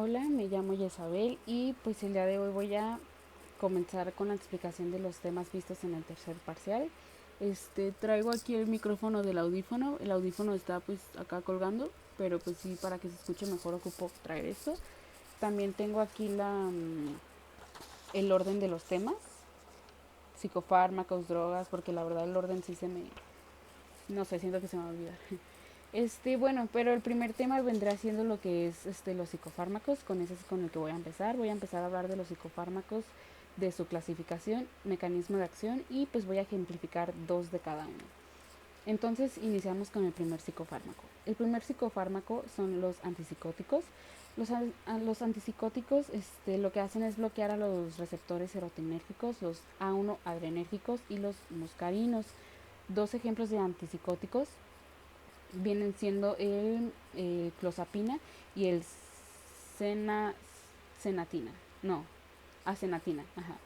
Hola, me llamo Yesabel y pues el día de hoy voy a comenzar con la explicación de los temas vistos en el tercer parcial. Traigo aquí el micrófono del audífono. El audífono está pues acá colgando, pero pues sí, para que se escuche mejor ocupo traer esto. También tengo aquí el orden de los temas, psicofármacos, drogas, porque la verdad el orden sí no sé, siento que se me va a olvidar. Bueno, pero el primer tema vendrá siendo lo que es los psicofármacos, con ese es con el que voy a empezar. Voy a empezar a hablar de los psicofármacos, de su clasificación, mecanismo de acción y pues voy a ejemplificar dos de cada uno. Entonces iniciamos con el primer psicofármaco. El primer psicofármaco son los antipsicóticos. Los antipsicóticos lo que hacen es bloquear a los receptores serotonérgicos, los A1 adrenérgicos y los muscarinos. Dos ejemplos de antipsicóticos vienen siendo el clozapina y el sena, senatina, no, acenatina, ajá.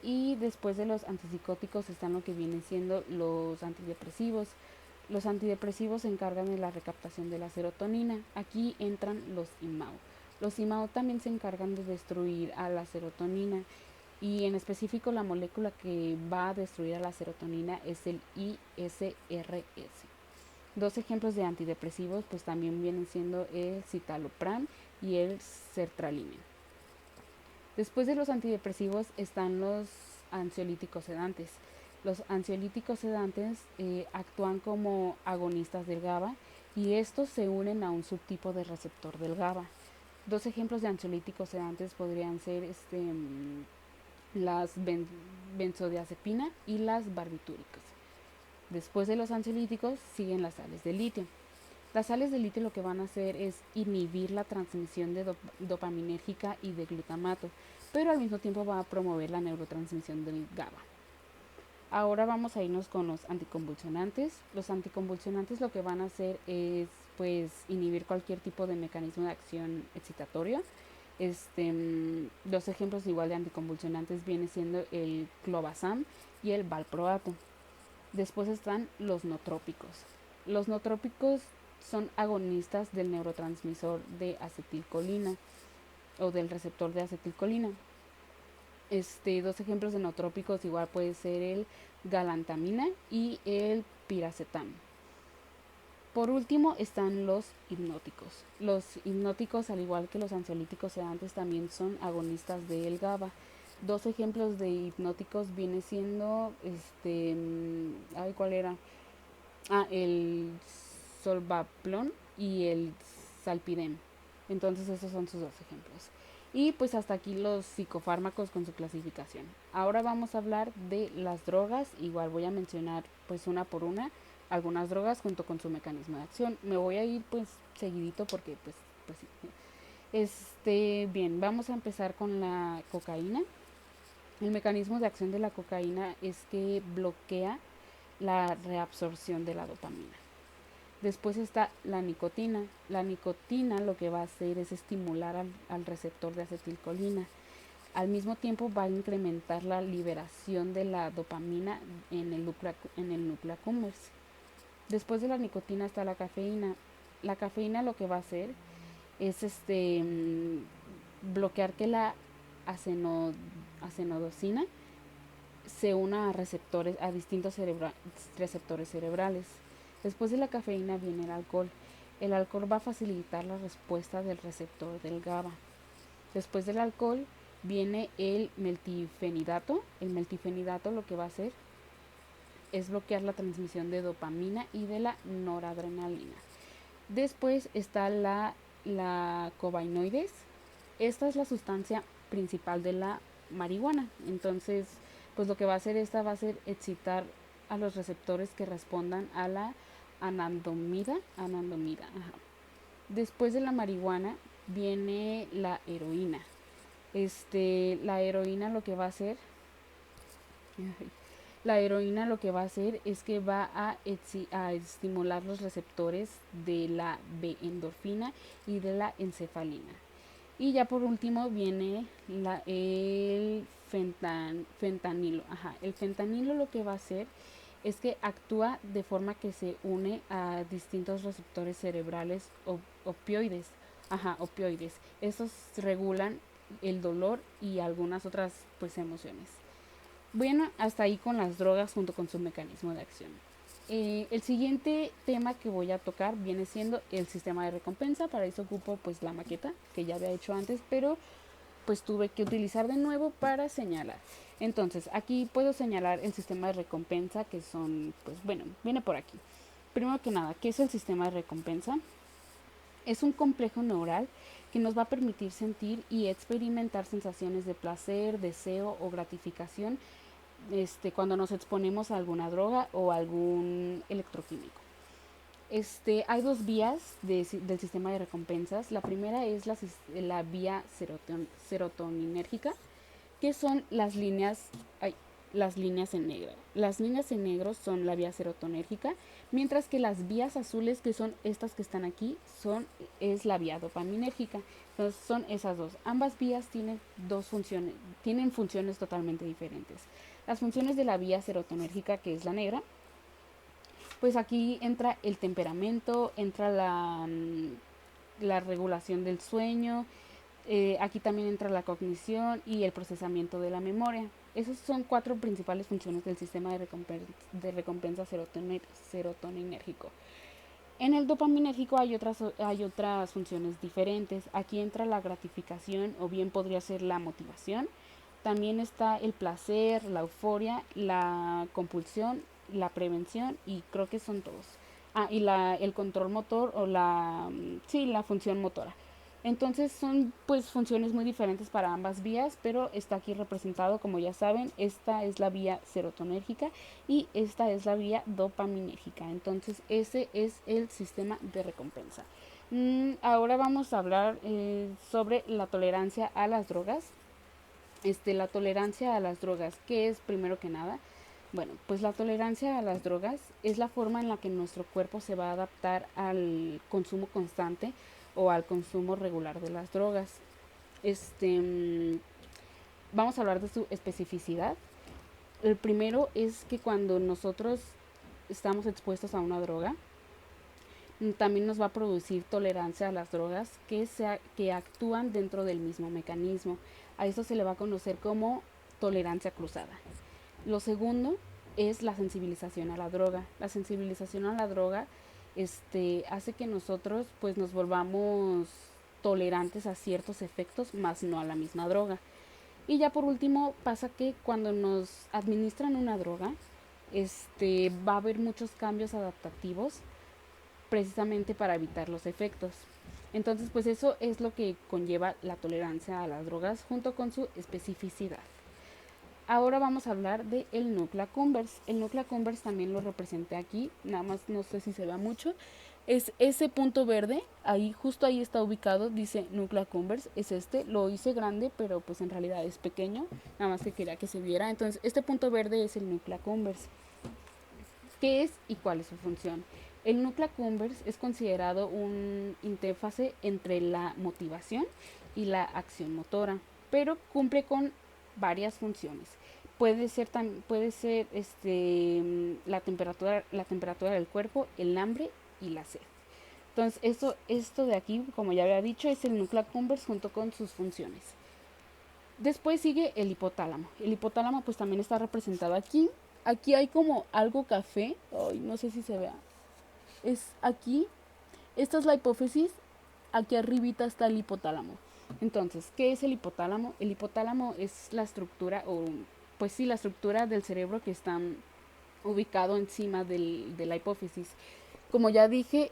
Y después de los antipsicóticos están lo que vienen siendo los antidepresivos. Los antidepresivos se encargan de la recaptación de la serotonina. Aquí entran los IMAO. Los IMAO también se encargan de destruir a la serotonina y en específico la molécula que va a destruir a la serotonina es el ISRS. Dos ejemplos de antidepresivos pues también vienen siendo el citalopram y el sertraline. Después de los antidepresivos están los ansiolíticos sedantes. Los ansiolíticos sedantes actúan como agonistas del GABA y estos se unen a un subtipo de receptor del GABA. Dos ejemplos de ansiolíticos sedantes podrían ser las benzodiazepina y las barbitúricas. Después de los ansiolíticos siguen las sales de litio. Las sales de litio lo que van a hacer es inhibir la transmisión de dopaminérgica y de glutamato, pero al mismo tiempo va a promover la neurotransmisión del GABA. Ahora vamos a irnos con los anticonvulsionantes. Los anticonvulsionantes lo que van a hacer es pues inhibir cualquier tipo de mecanismo de acción excitatorio. Dos ejemplos igual de anticonvulsionantes vienen siendo el clobazam y el valproato. Después están los nootrópicos. Los nootrópicos son agonistas del neurotransmisor de acetilcolina o del receptor de acetilcolina. Dos ejemplos de nootrópicos igual puede ser el galantamina y el piracetam. Por último están los hipnóticos. Los hipnóticos, al igual que los ansiolíticos sedantes, también son agonistas del GABA. Dos ejemplos de hipnóticos viene siendo ¿cuál era? El solvaplón y el salpidem. Entonces esos son sus dos ejemplos. Y pues hasta aquí los psicofármacos con su clasificación. Ahora vamos a hablar de las drogas. Igual voy a mencionar pues una por una algunas drogas junto con su mecanismo de acción. Me voy a ir pues seguidito porque pues sí. Bien, vamos a empezar con la cocaína. El mecanismo de acción de la cocaína es que bloquea la reabsorción de la dopamina. Después está la nicotina. La nicotina lo que va a hacer es estimular al receptor de acetilcolina. Al mismo tiempo va a incrementar la liberación de la dopamina en el núcleo accumbens. Después de la nicotina está la cafeína. La cafeína lo que va a hacer es bloquear que la acenodosina se una a distintos receptores cerebrales. Después de la cafeína viene el alcohol. El alcohol va a facilitar la respuesta del receptor del GABA. Después del alcohol viene el meltifenidato. El meltifenidato lo que va a hacer es bloquear la transmisión de dopamina y de la noradrenalina. Después está la covinoides. Esta es la sustancia principal de la marihuana. Entonces, pues lo que va a hacer esta va a ser excitar a los receptores que respondan a la anandomida. Ajá. Después de la marihuana viene la heroína. La heroína lo que va a hacer la heroína lo que va a hacer es que va a estimular los receptores de la B-endorfina y de la encefalina. Y ya por último viene el fentanilo. Ajá. El fentanilo lo que va a hacer es que actúa de forma que se une a distintos receptores cerebrales opioides. Ajá, opioides. Estos regulan el dolor y algunas otras pues emociones. Bueno, hasta ahí con las drogas junto con su mecanismo de acción. El siguiente tema que voy a tocar viene siendo el sistema de recompensa. Para eso ocupo pues la maqueta que ya había hecho antes, pero pues tuve que utilizar de nuevo para señalar. Entonces, aquí puedo señalar el sistema de recompensa, que son, pues bueno, viene por aquí. Primero que nada, ¿qué es el sistema de recompensa? Es un complejo neural que nos va a permitir sentir y experimentar sensaciones de placer, deseo o gratificación cuando nos exponemos a alguna droga o algún electroquímico. Hay dos vías del sistema de recompensas. La primera es la vía serotoninérgica, que son las líneas en negro. Las líneas en negro son la vía serotonérgica, mientras que las vías azules, que son estas que están aquí, es la vía dopaminérgica. Entonces son esas dos. Ambas vías tienen funciones totalmente diferentes. Las funciones de la vía serotonérgica, que es la negra, pues aquí entra el temperamento, entra la regulación del sueño, aquí también entra la cognición y el procesamiento de la memoria. Esas son 4 principales funciones del sistema de recompensa serotoninérgico. En el dopaminérgico hay otras funciones diferentes. Aquí entra la gratificación o bien podría ser la motivación. También está el placer, la euforia, la compulsión, la prevención y creo que son todos. Y el control motor o la función motora. Entonces son pues funciones muy diferentes para ambas vías, pero está aquí representado, como ya saben, esta es la vía serotonérgica y esta es la vía dopaminérgica. Entonces ese es el sistema de recompensa. Ahora vamos a hablar sobre la tolerancia a las drogas. La tolerancia a las drogas, ¿qué es primero que nada? Bueno, pues la tolerancia a las drogas es la forma en la que nuestro cuerpo se va a adaptar al consumo constante o al consumo regular de las drogas. Vamos a hablar de su especificidad. El primero es que cuando nosotros estamos expuestos a una droga, también nos va a producir tolerancia a las drogas que actúan dentro del mismo mecanismo. A eso se le va a conocer como tolerancia cruzada. Lo segundo es la sensibilización a la droga. La sensibilización a la droga hace que nosotros pues nos volvamos tolerantes a ciertos efectos, más no a la misma droga. Y ya por último pasa que cuando nos administran una droga, va a haber muchos cambios adaptativos precisamente para evitar los efectos. Entonces, pues eso es lo que conlleva la tolerancia a las drogas junto con su especificidad. Ahora vamos a hablar de el núcleo accumbens. El núcleo accumbens también lo representé aquí, nada más no sé si se ve mucho. Es ese punto verde, ahí justo ahí está ubicado, dice núcleo accumbens, es lo hice grande, pero pues en realidad es pequeño, nada más que quería que se viera. Entonces, este punto verde es el núcleo accumbens. ¿Qué es y cuál es su función? El núcleo accumbens es considerado un interfase entre la motivación y la acción motora, pero cumple con varias funciones. Puede ser la temperatura del cuerpo, el hambre y la sed. Entonces, esto de aquí, como ya había dicho, es el núcleo accumbens junto con sus funciones. Después sigue el hipotálamo. El hipotálamo pues también está representado aquí. Aquí hay como algo café. Ay, no sé si se vea. Es aquí. Esta es la hipófisis. Aquí arribita está el hipotálamo. Entonces, ¿qué es el hipotálamo? El hipotálamo es la estructura, la estructura del cerebro que está ubicado encima de la hipófisis. Como ya dije,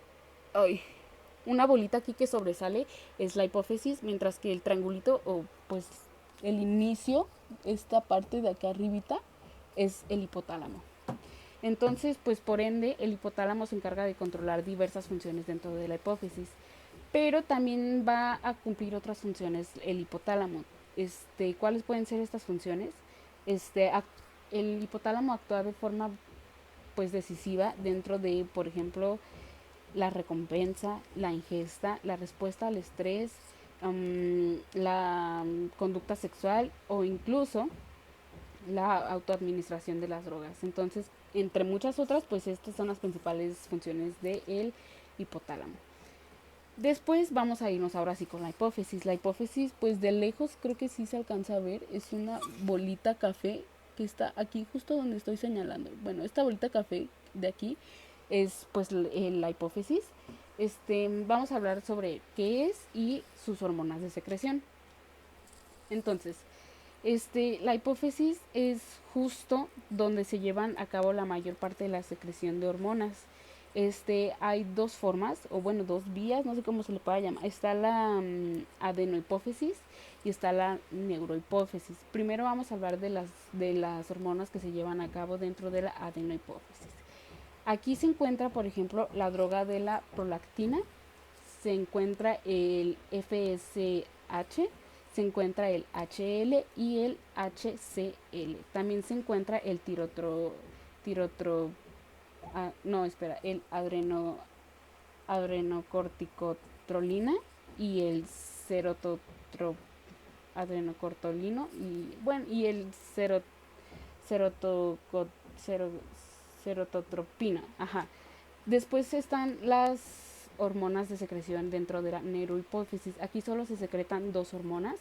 una bolita aquí que sobresale es la hipófisis, mientras que el triangulito, pues el inicio, esta parte de acá arribita, es el hipotálamo. Entonces, pues por ende, el hipotálamo se encarga de controlar diversas funciones dentro de la hipófisis, pero también va a cumplir otras funciones el hipotálamo. ¿Cuáles pueden ser estas funciones? El hipotálamo actúa de forma pues decisiva dentro de, por ejemplo, la recompensa, la ingesta, la respuesta al estrés, la conducta sexual o incluso la autoadministración de las drogas. Entonces, entre muchas otras, pues estas son las principales funciones del hipotálamo. Después vamos a irnos ahora sí con la hipófisis. La hipófisis, pues de lejos creo que sí se alcanza a ver. Es una bolita café que está aquí justo donde estoy señalando. Bueno, esta bolita café de aquí es pues la hipófisis. Vamos a hablar sobre qué es y sus hormonas de secreción. Entonces, la hipófisis es justo donde se llevan a cabo la mayor parte de la secreción de hormonas. Hay dos formas, o bueno, dos vías, no sé cómo se le puede llamar. Está la adenohipófisis y está la neurohipófisis. Primero vamos a hablar de las hormonas que se llevan a cabo dentro de la adenohipófisis. Aquí se encuentra, por ejemplo, la droga de la prolactina, se encuentra el FSH, se encuentra el HL y el HCl. También se encuentra el el adrenocorticotrolina y el adrenocortolino y bueno y el cerotoco, cero, cerototropina. Ajá. Después están las hormonas de secreción dentro de la neurohipófisis. Aquí solo se secretan dos hormonas,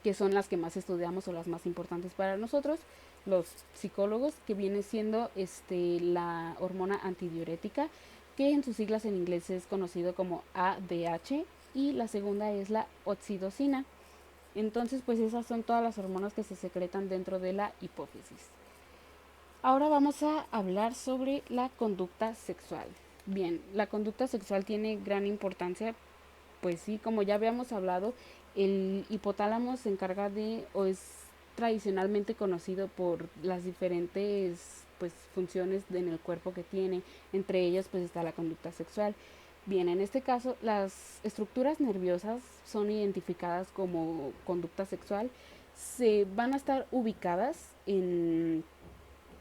que son las que más estudiamos o las más importantes para nosotros, los psicólogos, que viene siendo la hormona antidiurética, que en sus siglas en inglés es conocido como ADH, y la segunda es la oxitocina. Entonces, pues esas son todas las hormonas que se secretan dentro de la hipófisis. Ahora vamos a hablar sobre la conducta sexual. Bien, la conducta sexual tiene gran importancia, pues sí, como ya habíamos hablado, el hipotálamo se encarga de, o es tradicionalmente conocido por las diferentes pues funciones en el cuerpo que tiene, entre ellas pues está la conducta sexual. Bien, en este caso las estructuras nerviosas son identificadas como conducta sexual, se van a estar ubicadas en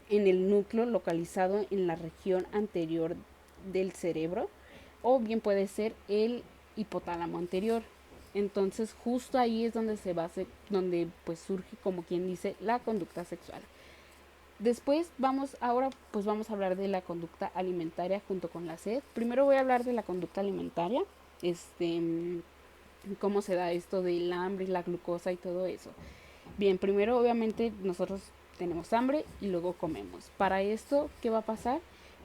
el núcleo localizado en la región anterior del cerebro, o bien puede ser el hipotálamo anterior. Entonces justo ahí es donde donde pues surge, como quien dice, la conducta sexual. Después ahora pues vamos a hablar de la conducta alimentaria junto con la sed. Primero voy a hablar de la conducta alimentaria, cómo se da esto del hambre, la glucosa y todo eso. Bien, primero obviamente nosotros tenemos hambre y luego comemos. Para esto, ¿qué va a pasar?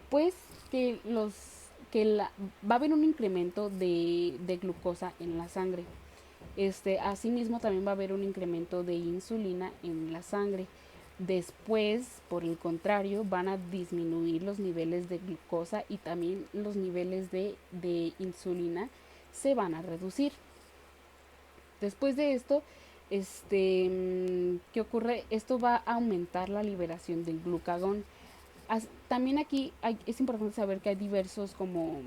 Pues que va a haber un incremento de glucosa en la sangre. Asimismo también va a haber un incremento de insulina en la sangre. Después, por el contrario, van a disminuir los niveles de glucosa y también los niveles de insulina se van a reducir. Después de esto, ¿qué ocurre? Esto va a aumentar la liberación del glucagón. También aquí es importante saber que hay diversos como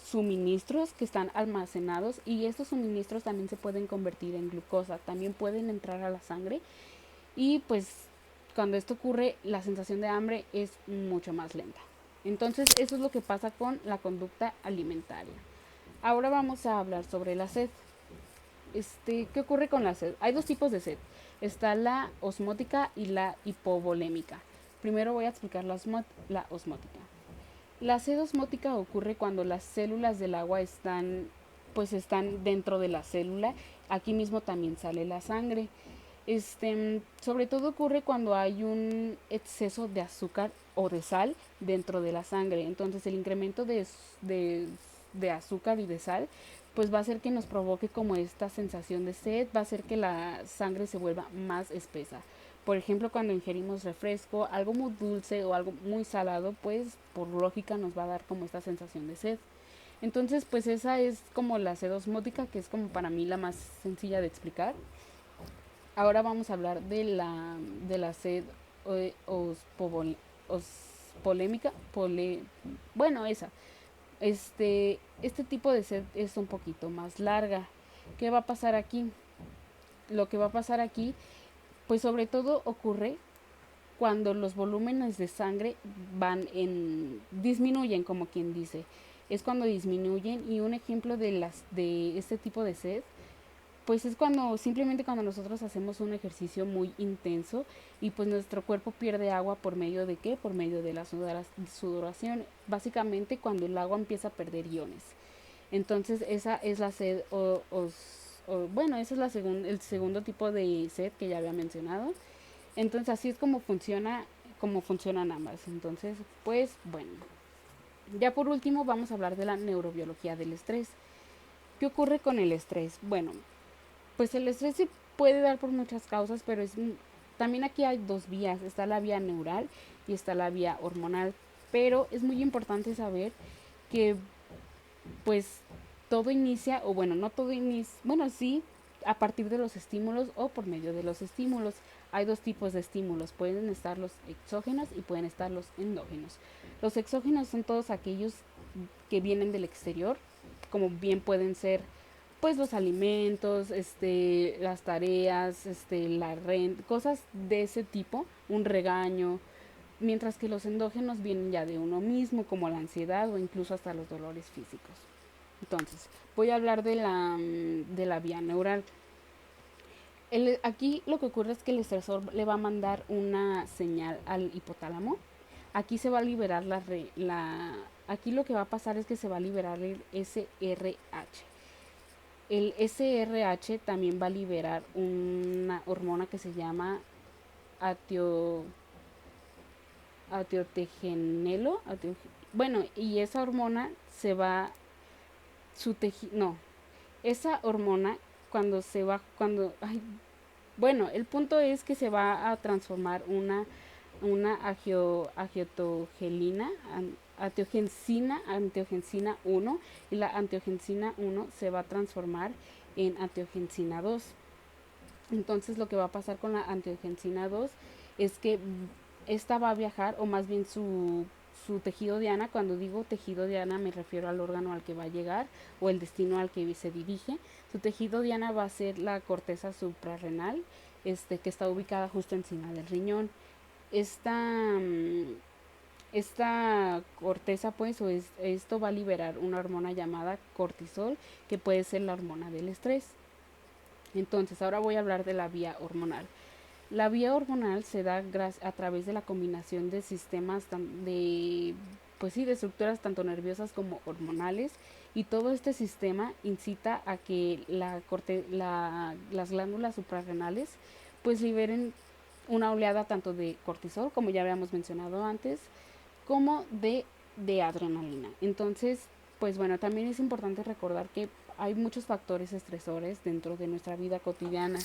suministros que están almacenados, y estos suministros también se pueden convertir en glucosa, también pueden entrar a la sangre, y pues cuando esto ocurre la sensación de hambre es mucho más lenta. Entonces eso es lo que pasa con la conducta alimentaria. Ahora vamos a hablar sobre la sed. ¿Qué ocurre con la sed? Hay dos tipos de sed. Está la osmótica y la hipovolémica. Primero voy a explicar la osmótica. La sed osmótica ocurre cuando las células del agua están dentro de la célula. Aquí mismo también sale la sangre. Sobre todo ocurre cuando hay un exceso de azúcar o de sal dentro de la sangre. Entonces el incremento de azúcar y de sal pues va a hacer que nos provoque como esta sensación de sed, va a hacer que la sangre se vuelva más espesa. Por ejemplo, cuando ingerimos refresco, algo muy dulce o algo muy salado, pues por lógica nos va a dar como esta sensación de sed. Entonces, pues esa es como la sed osmótica, que es como para mí la más sencilla de explicar. Ahora vamos a hablar de la sed ospolémica, bueno, esa. Este tipo de sed es un poquito más larga. ¿Qué va a pasar aquí? Lo que va a pasar aquí, pues sobre todo ocurre cuando los volúmenes de sangre disminuyen, como quien dice. Es cuando disminuyen, y un ejemplo de este tipo de sed pues es simplemente cuando nosotros hacemos un ejercicio muy intenso y pues nuestro cuerpo pierde agua. ¿Por medio de qué? Por medio de la sudoración. Básicamente cuando el agua empieza a perder iones. Entonces esa es la sed bueno, ese es el segundo tipo de sed que ya había mencionado. Entonces así es como funcionan ambas. Entonces, pues bueno. Ya por último vamos a hablar de la neurobiología del estrés. ¿Qué ocurre con el estrés? Bueno, pues el estrés se puede dar por muchas causas, pero también aquí hay dos vías. Está la vía neural y está la vía hormonal. Pero es muy importante saber que pues todo inicia, o bueno, no todo inicia, bueno, sí, a partir de los estímulos o por medio de los estímulos. Hay dos tipos de estímulos, pueden estar los exógenos y pueden estar los endógenos. Los exógenos son todos aquellos que vienen del exterior, como bien pueden ser pues los alimentos, las tareas, la renta, cosas de ese tipo, un regaño, mientras que los endógenos vienen ya de uno mismo, como la ansiedad o incluso hasta los dolores físicos. Entonces, voy a hablar de la vía neural. Aquí lo que ocurre es que el estresor le va a mandar una señal al hipotálamo. Aquí se va a liberar aquí lo que va a pasar es que se va a liberar el SRH. El SRH también va a liberar una hormona que se llama atio, atiotegenelo. Bueno, y esa hormona se va su tejido, no, esa hormona bueno, el punto es que se va a transformar una agiotogelina, angiotensina 1, y la angiotensina 1 se va a transformar en angiotensina 2. Entonces lo que va a pasar con la angiotensina 2 es que esta va a viajar, o más bien su tejido diana. Cuando digo tejido diana me refiero al órgano al que va a llegar o el destino al que se dirige. Su tejido diana va a ser la corteza suprarrenal, que está ubicada justo encima del riñón. Esta, esta corteza, pues, esto va a liberar una hormona llamada cortisol, que puede ser la hormona del estrés. Entonces, ahora voy a hablar de la vía hormonal. La vía hormonal se da a través de la combinación de sistemas pues sí, de estructuras tanto nerviosas como hormonales, y todo este sistema incita a que las glándulas suprarrenales pues liberen una oleada tanto de cortisol, como ya habíamos mencionado antes, como de adrenalina. Entonces, pues bueno, también es importante recordar que hay muchos factores estresores dentro de nuestra vida cotidiana.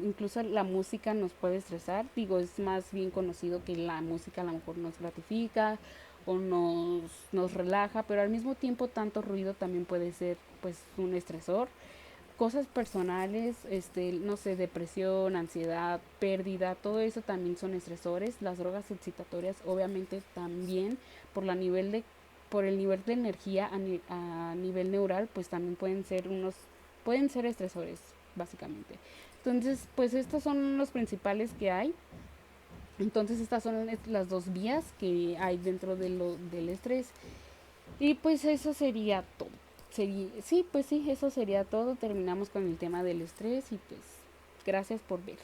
Incluso la música nos puede estresar. Digo, es más bien conocido que la música a lo mejor nos gratifica o nos relaja, pero al mismo tiempo tanto ruido también puede ser pues un estresor. Cosas personales, no sé, depresión, ansiedad, pérdida, todo eso también son estresores. Las drogas excitatorias obviamente también por por el nivel de energía a nivel neural, pues también pueden ser estresores básicamente. Entonces, pues estos son los principales que hay. Entonces estas son las dos vías que hay dentro del estrés. Y pues eso sería todo. Sí, pues sí, eso sería todo. Terminamos con el tema del estrés y pues gracias por ver.